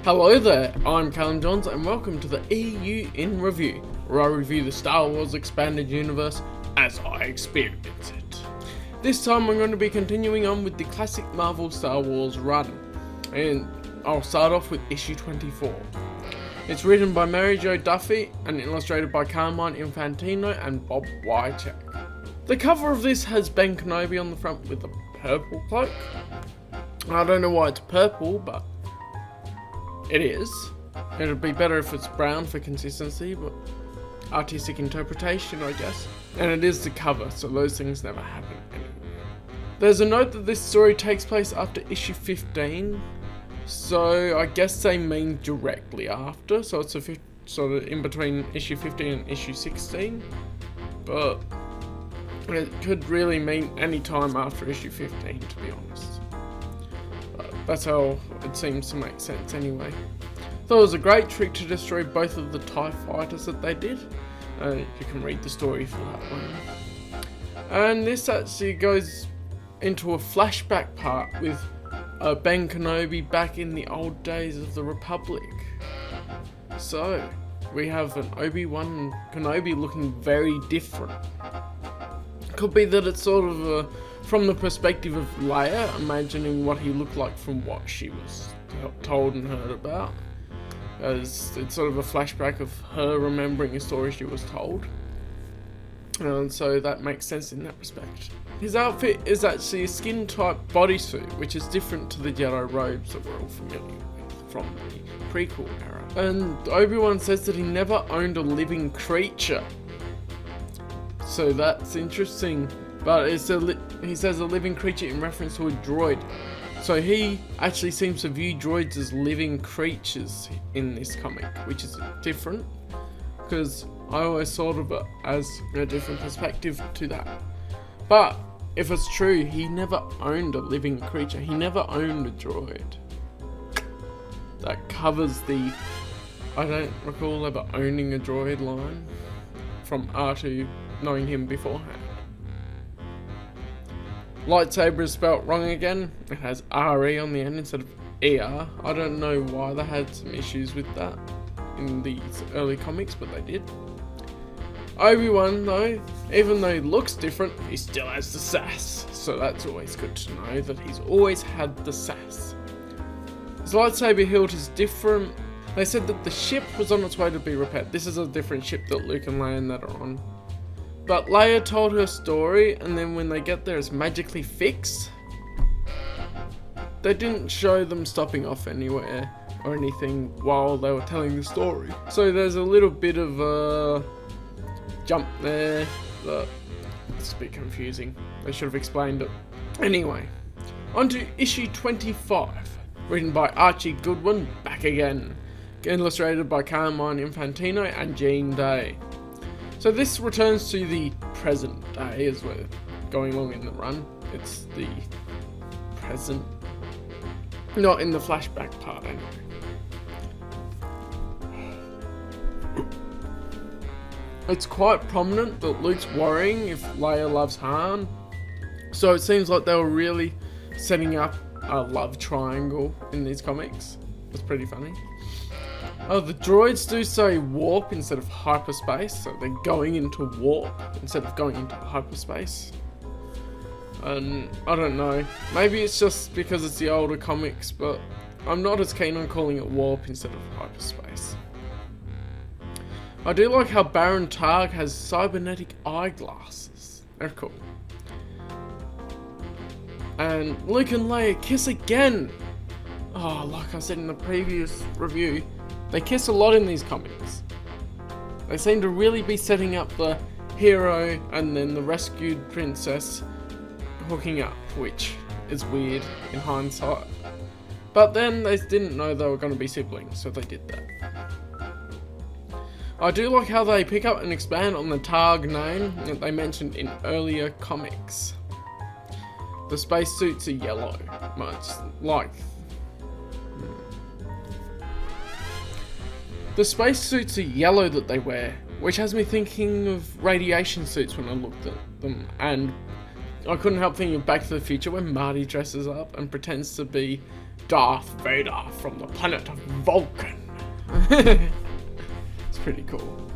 Hello there, I'm Callum and welcome to the EU in Review, where I review the Star Wars Expanded Universe as I experience it. This time I'm going to be continuing on with the classic Marvel Star Wars run, and I'll start off with issue 24. It's written by Mary Jo Duffy and illustrated by Carmine Infantino and Bob Wycheck. The cover of this has Ben Kenobi on the front with a purple cloak. I don't know why it's purple, but it is. It'd be better if it's brown for consistency, but artistic interpretation, I guess. And it is the cover, so those things never happen anymore. There's a note that this story takes place after issue 15, so I guess they mean directly after, so it's sort of in between issue 15 and issue 16, but it could really mean any time after issue 15, to be honest. That's how it seems to make sense anyway. Thought it was a great trick to destroy both of the TIE fighters that they did. You can read the story for that one. And this actually goes into a flashback part with Ben Kenobi back in the old days of the Republic. So, we have an Obi-Wan Kenobi looking very different. Could be that it's sort of from the perspective of Leia, imagining what he looked like from what she was told and heard about. As it's sort of a flashback of her remembering a story she was told. And so that makes sense in that respect. His outfit is actually a skin type bodysuit, which is different to the yellow robes that we're all familiar with from the prequel era. And Obi-Wan says that he never owned a living creature. So that's interesting. But he says a living creature in reference to a droid. So he actually seems to view droids as living creatures in this comic, which is different, because I always thought of it as a different perspective to that. But if it's true, he never owned a living creature. He never owned a droid. That covers the I don't recall ever owning a droid line from R2 knowing him beforehand. Lightsaber is spelt wrong again. It has RE on the end instead of ER. I don't know why they had some issues with that in these early comics, but they did. Obi-Wan, though, even though he looks different, he still has the sass. So that's always good to know that he's always had the sass. His lightsaber hilt is different. They said that the ship was on its way to be repaired. This is a different ship that Luke and Leia and that are on. But Leia told her story, and then when they get there it's magically fixed. They didn't show them stopping off anywhere or anything while they were telling the story. So there's a little bit of a jump there that it's a bit confusing. They should have explained it. Anyway, on to issue 25, written by Archie Goodwin, back again. Illustrated by Carmine Infantino and Jean Day. So this returns to the present day as we're going along in the run. It's the present, not in the flashback part anyway. It's quite prominent that Luke's worrying if Leia loves Han. So it seems like they were really setting up a love triangle in these comics. It's pretty funny. Oh, the droids do say warp instead of hyperspace, so they're going into warp instead of going into hyperspace. And I don't know, maybe it's just because it's the older comics, but I'm not as keen on calling it warp instead of hyperspace. I do like how Baron Targ has cybernetic eyeglasses. They're cool. And Luke and Leia kiss again. Oh, like I said in the previous review, they kiss a lot in these comics. They seem to really be setting up the hero and then the rescued princess hooking up, which is weird in hindsight. But then they didn't know they were going to be siblings, so they did that. I do like how they pick up and expand on the Targ name that they mentioned in earlier comics. The spacesuits are yellow, much like the spacesuits are yellow that they wear, which has me thinking of radiation suits when I looked at them, and I couldn't help thinking of Back to the Future when Marty dresses up and pretends to be Darth Vader from the planet Vulcan. It's pretty cool.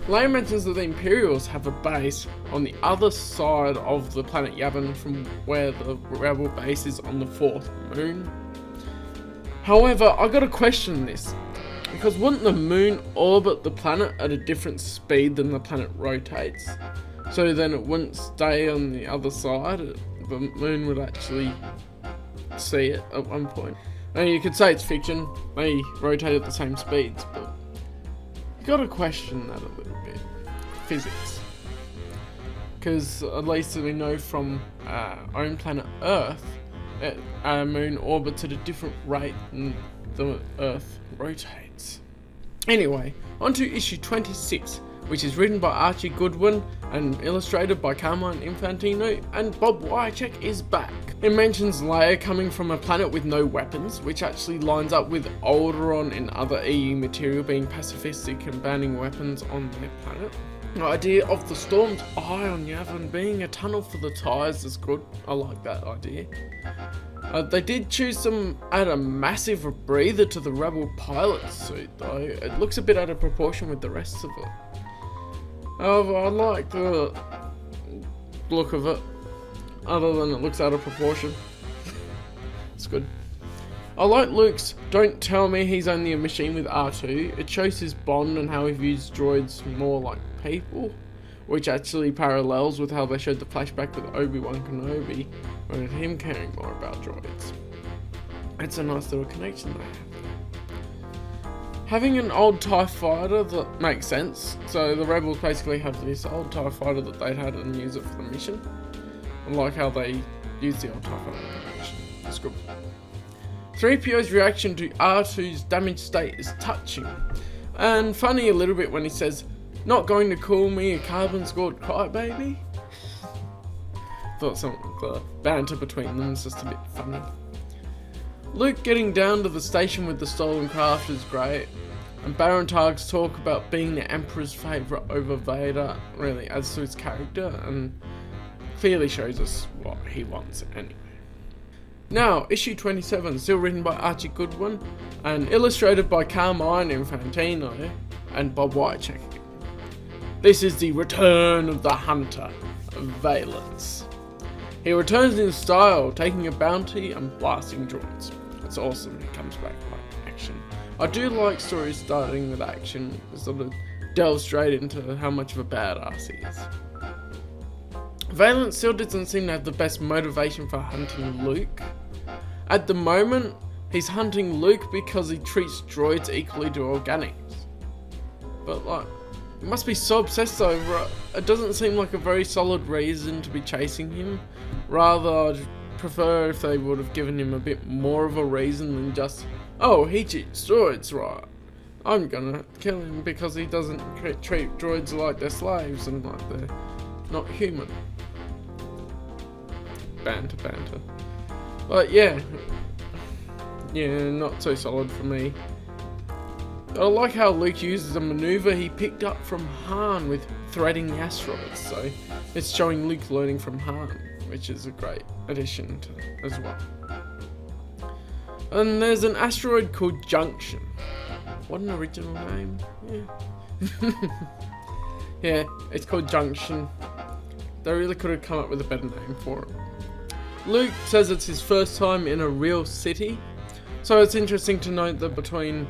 Leia mentions that the Imperials have a base on the other side of the planet Yavin from where the rebel base is on the 4th moon. However, I gotta question this, because wouldn't the moon orbit the planet at a different speed than the planet rotates? So then it wouldn't stay on the other side, the moon would actually see it at one point. Now you could say it's fiction, they rotate at the same speeds, but you gotta question that a little bit. Physics. Because at least we know from our own planet Earth, our moon orbits at a different rate than the Earth rotates. Anyway, on to issue 26, which is written by Archie Goodwin and illustrated by Callum Infantino, and Bob Wycheck is back. It mentions Leia coming from a planet with no weapons, which actually lines up with Alderaan and other EU material being pacifistic and banning weapons on their planet. The idea of the Storm's eye on Yavin being a tunnel for the TIEs is good. I like that idea. They did choose to add a massive breather to the Rebel pilot suit though. It looks a bit out of proportion with the rest of it. However, I like the look of it, other than it looks out of proportion. It's good. I like Luke's "don't tell me he's only a machine" with R2. It shows his bond and how he views droids more like people, which actually parallels with how they showed the flashback with Obi-Wan Kenobi, with him caring more about droids. It's a nice little connection there. Having an old TIE fighter that makes sense. So the Rebels basically have this old TIE fighter that they had and use it for the mission. I like how they use the old TIE fighter for the mission. It's good. 3PO's reaction to R2's damaged state is touching. And funny a little bit when he says, "Not going to call me a carbon-scored crybaby?" Thought some of the banter between them is just a bit funny. Luke getting down to the station with the stolen craft is great, and Baron Targ's talk about being the Emperor's favourite over Vader really adds to his character and clearly shows us what he wants anyway. Now, issue 27, still written by Archie Goodwin and illustrated by Callum Infantino and Bob Wycheck. This is the return of the Hunter, Valence. He returns in style, taking a bounty and blasting droids. It's awesome, he comes back like action. I do like stories starting with action, sort of delve straight into how much of a badass he is. Valence still doesn't seem to have the best motivation for hunting Luke. At the moment, he's hunting Luke because he treats droids equally to organics. But like, he must be so obsessed over it. It doesn't seem like a very solid reason to be chasing him. Rather, I'd prefer if they would have given him a bit more of a reason than just, "Oh, he cheats droids, right? I'm gonna kill him because he doesn't treat droids like they're slaves and like they're not human." Banter. But yeah, not so solid for me. I like how Luke uses a maneuver he picked up from Han with threading the asteroids, so it's showing Luke learning from Han, which is a great addition to as well. And there's an asteroid called Junction. What an original name. Yeah. Yeah, it's called Junction. They really could have come up with a better name for it. Luke says it's his first time in a real city, so it's interesting to note that between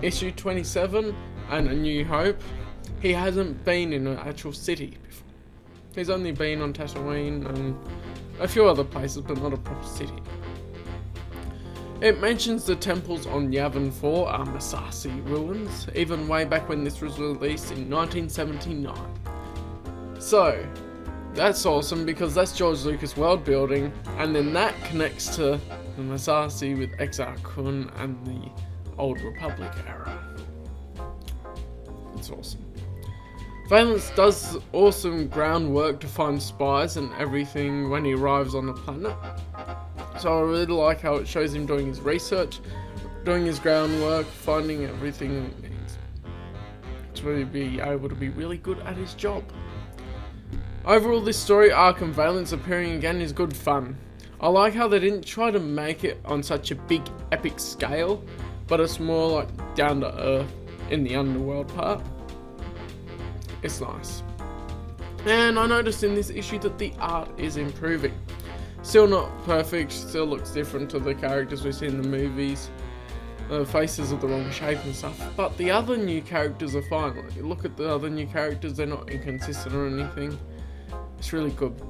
issue 27 and A New Hope, he hasn't been in an actual city before. He's only been on Tatooine and a few other places, but not a proper city. It mentions the temples on Yavin 4 are Massassi ruins, even way back when this was released in 1979. So, that's awesome because that's George Lucas world building, and then that connects to the Massassi with Exar Kun and the Old Republic era. It's awesome. Valence does awesome groundwork to find spies and everything when he arrives on the planet. So I really like how it shows him doing his research, doing his groundwork, finding everything he needs to really be able to be really good at his job. Overall, this story arc and Valence appearing again is good fun. I like how they didn't try to make it on such a big epic scale, but it's more like down to earth in the underworld part. It's nice. And I noticed in this issue that the art is improving. Still not perfect, still looks different to the characters we see in the movies. The faces are the wrong shape and stuff, but the other new characters are fine. Like, you look at the other new characters, they're not inconsistent or anything. It's really good.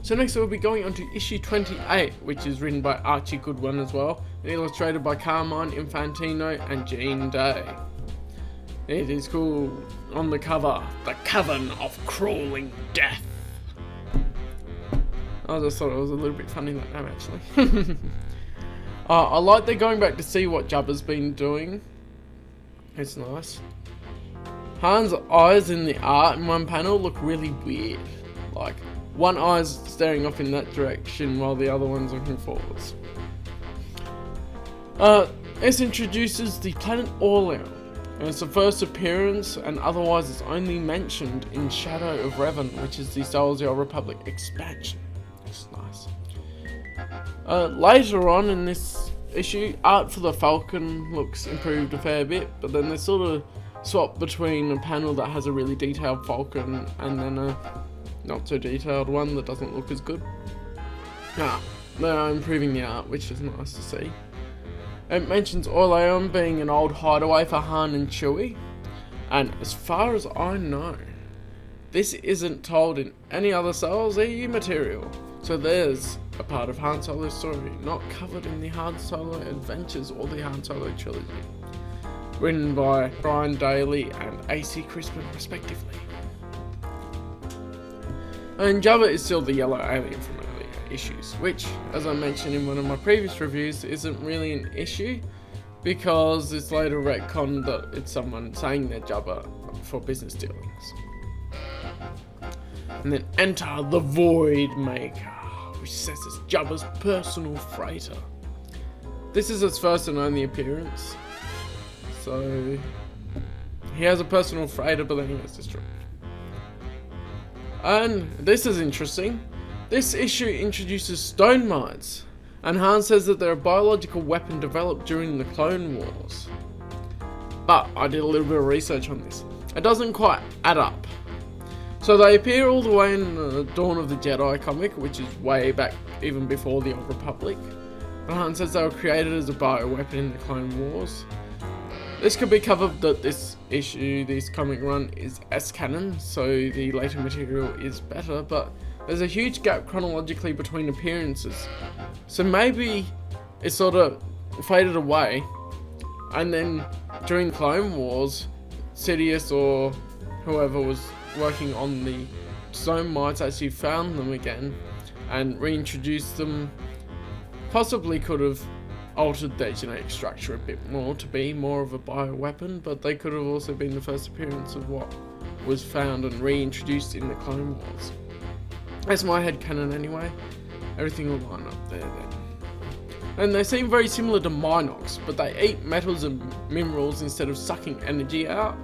So next we'll be going on to issue 28, which is written by Archie Goodwin as well, and illustrated by Callum, Infantino and Jean Day. It is cool. On the cover, the Coven of Crawling Death. I just thought it was a little bit funny that name actually. I like they're going back to see what Jabba's been doing. It's nice. Han's eyes in the art in one panel look really weird. Like, one eye's staring off in that direction while the other one's looking forwards. This introduces the planet Orlean, and it's the first appearance, and otherwise it's only mentioned in Shadow of Revan, which is the Star Wars The Old Republic expansion. It's nice. Later on in this issue, art for the Falcon looks improved a fair bit, but then they sort of swap between a panel that has a really detailed Falcon and then a not so detailed one that doesn't look as good. They're improving the art, which is nice to see. It mentions Orlean being an old hideaway for Han and Chewie, and as far as I know, this isn't told in any other Star Wars EU material. So there's a part of Han Solo's story not covered in the Han Solo Adventures or the Han Solo trilogy, written by Brian Daly and AC Crispin respectively. And Jabba is still the yellow alien from earlier issues, which, as I mentioned in one of my previous reviews, isn't really an issue because it's later retconned that it's someone saying they're Jabba for business dealings. And then enter the Void Maker, which says it's Jabba's personal freighter. This is his first and only appearance, so he has a personal freighter, but then he gets destroyed. And this is interesting. This issue introduces stone mites, and Han says that they're a biological weapon developed during the Clone Wars. But I did a little bit of research on this. It doesn't quite add up. So they appear all the way in the Dawn of the Jedi comic, which is way back even before the Old Republic. But Han says they were created as a bioweapon in the Clone Wars. This could be covered that this issue, this comic run, is S-canon, so the later material is better, but there's a huge gap chronologically between appearances. So maybe it sort of faded away, and then during the Clone Wars, Sidious or whoever was working on the stone mites actually found them again and reintroduced them. Possibly could have altered their genetic structure a bit more to be more of a bioweapon, but they could have also been the first appearance of what was found and reintroduced in the Clone Wars. That's my headcanon anyway. Everything will line up there then. And they seem very similar to Minox, but they eat metals and minerals instead of sucking energy out.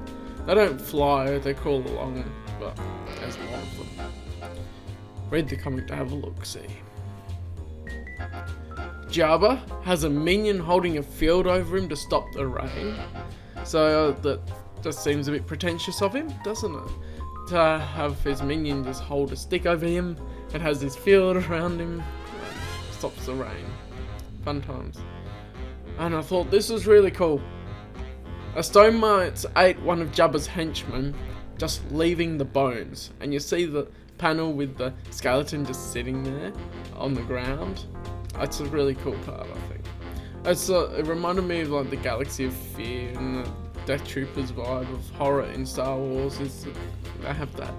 They don't fly, they crawl along, but there's a lot of them. Read the comic to have a look-see. Jabba has a minion holding a field over him to stop the rain. So that just seems a bit pretentious of him, doesn't it? To have his minion just hold a stick over him and has this field around him and stops the rain. Fun times. And I thought this was really cool. A stone mite ate one of Jabba's henchmen, just leaving the bones, and you see the panel with the skeleton just sitting there on the ground. It's a really cool part, I think. It reminded me of like the Galaxy of Fear and the Death Troopers vibe of horror in Star Wars. I have that.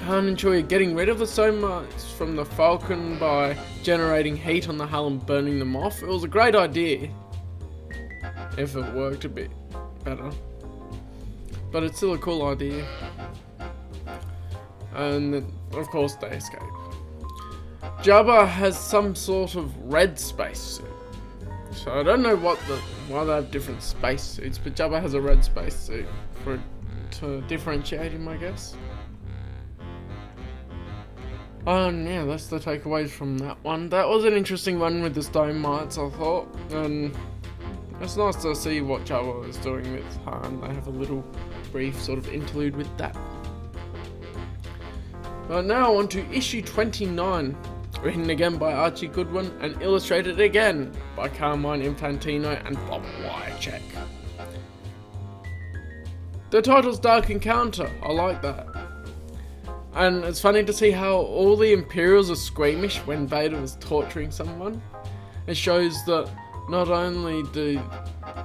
Han and Chewie are getting rid of the stone mites from the Falcon by generating heat on the hull and burning them off. It was a great idea, if it worked a bit better. But it's still a cool idea. And then, of course, they escape. Jabba has some sort of red spacesuit. So I don't know why they have different spacesuits, but Jabba has a red spacesuit to differentiate him, I guess. Yeah, that's the takeaways from that one. That was an interesting one with the stone mites, I thought, and it's nice to see what Jabba is doing with Han. They have a little brief sort of interlude with that. But now on to issue 29, written again by Archie Goodwin and illustrated again by Carmine Infantino and Bob Wycheck. The title's Dark Encounter, I like that. And it's funny to see how all the Imperials are squeamish when Vader was torturing someone. It shows that not only do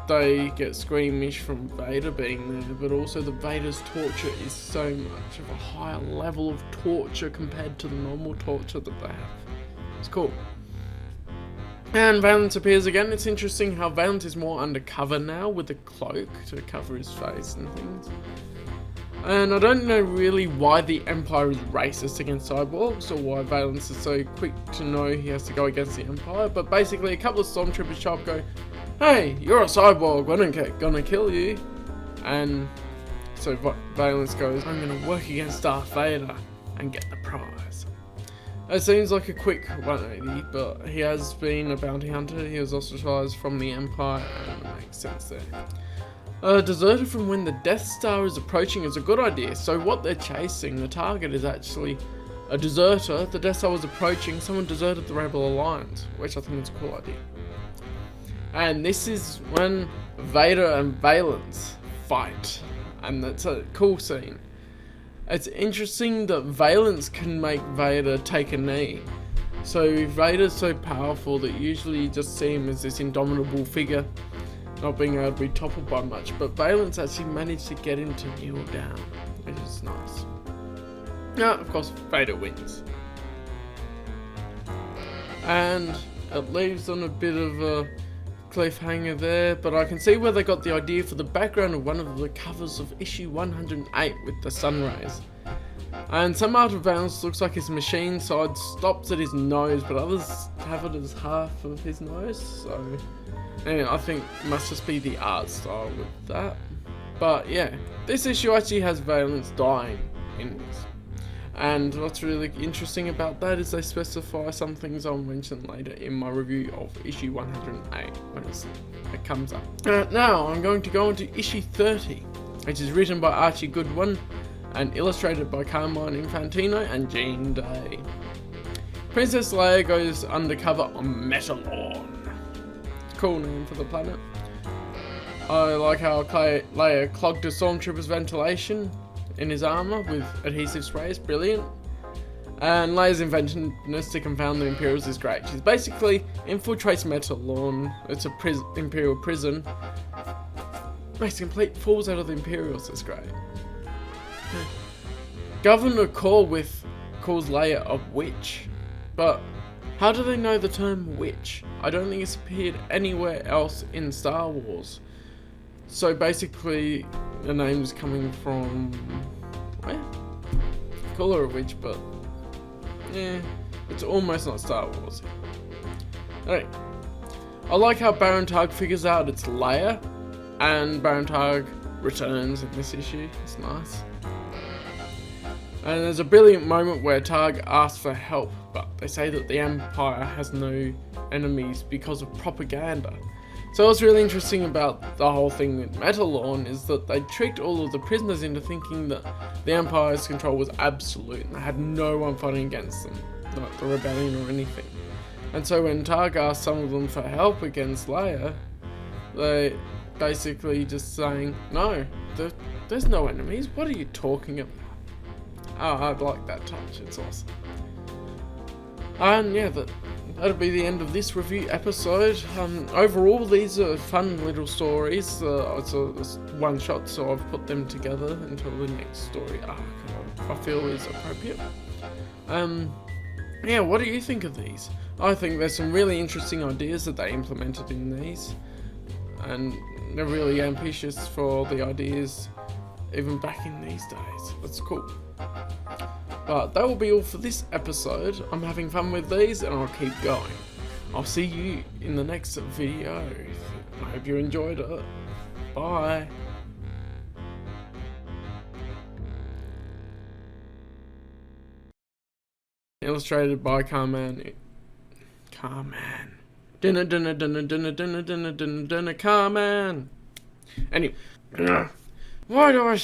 they get squeamish from Vader being there, but also that Vader's torture is so much of a higher level of torture compared to the normal torture that they have. It's cool. And Valance appears again. It's interesting how Valance is more undercover now with a cloak to cover his face and things. And I don't know really why the Empire is racist against cyborgs, or why Valance is so quick to know he has to go against the Empire, but basically a couple of stormtroopers show up, go, "Hey, you're a cyborg, we're gonna kill you." And so Valance goes, "I'm gonna work against Darth Vader and get the prize." It seems like a quick 180, but he has been a bounty hunter, he was ostracized from the Empire, and it makes sense there. Deserted from when the Death Star is approaching is a good idea. So what they're chasing, the target is actually a deserter. The Death Star was approaching, someone deserted the Rebel Alliance, which I think is a cool idea. And this is when Vader and Valance fight, and that's a cool scene. It's interesting that Valance can make Vader take a knee. So Vader's so powerful that usually you just see him as this indomitable figure, not being able to be toppled by much, but Valance actually managed to get him to kneel down, which is nice. Now, of course, Vader wins. And it leaves on a bit of a cliffhanger there, but I can see where they got the idea for the background of one of the covers of issue 108 with the sun rays. And some art of Valance looks like his machine side stops at his nose, but others have it as half of his nose, so anyway, I think it must just be the art style with that. But yeah, this issue actually has Valance dying in this. And what's really interesting about that is they specify some things I'll mention later in my review of issue 108 when it comes up. Now I'm going to go on to issue 30, which is written by Archie Goodwin and illustrated by Carmine Infantino and Jean Day. Princess Leia goes undercover on Metalorn. Cool name for the planet. I like how Leia clogged a stormtrooper's ventilation in his armor with adhesive sprays, brilliant. And Leia's inventiveness to confound the Imperials is great. She's basically infiltrates Metalorn. It's a Imperial prison. Makes complete fools out of the Imperials. That's great. Governor calls Leia a witch, but how do they know the term witch? I don't think it's appeared anywhere else in Star Wars. So basically, the name's coming from where? Call her a witch, but yeah, it's almost not Star Wars. Alright, I like how Baron Targ figures out it's Leia, and Baron Targ returns in this issue. It's nice. And there's a brilliant moment where Targ asks for help, but they say that the Empire has no enemies because of propaganda. So what's really interesting about the whole thing with Metalorn is that they tricked all of the prisoners into thinking that the Empire's control was absolute and they had no one fighting against them, not the rebellion or anything. And so when Targ asked some of them for help against Leia, they basically just saying, no, there's no enemies, what are you talking about? Oh, I like that touch, it's awesome. And yeah, that'll be the end of this review episode. Overall, these are fun little stories. It's one shot, so I've put them together until the next story arc I feel is appropriate. Yeah, what do you think of these? I think there's some really interesting ideas that they implemented in these, and they're really ambitious for the ideas even back in these days. That's cool. But that will be all for this episode. I'm having fun with these and I'll keep going. I'll see you in the next video. I hope you enjoyed it. Bye. illustrated by Carman. Dinner, Carman. Anyway, why do I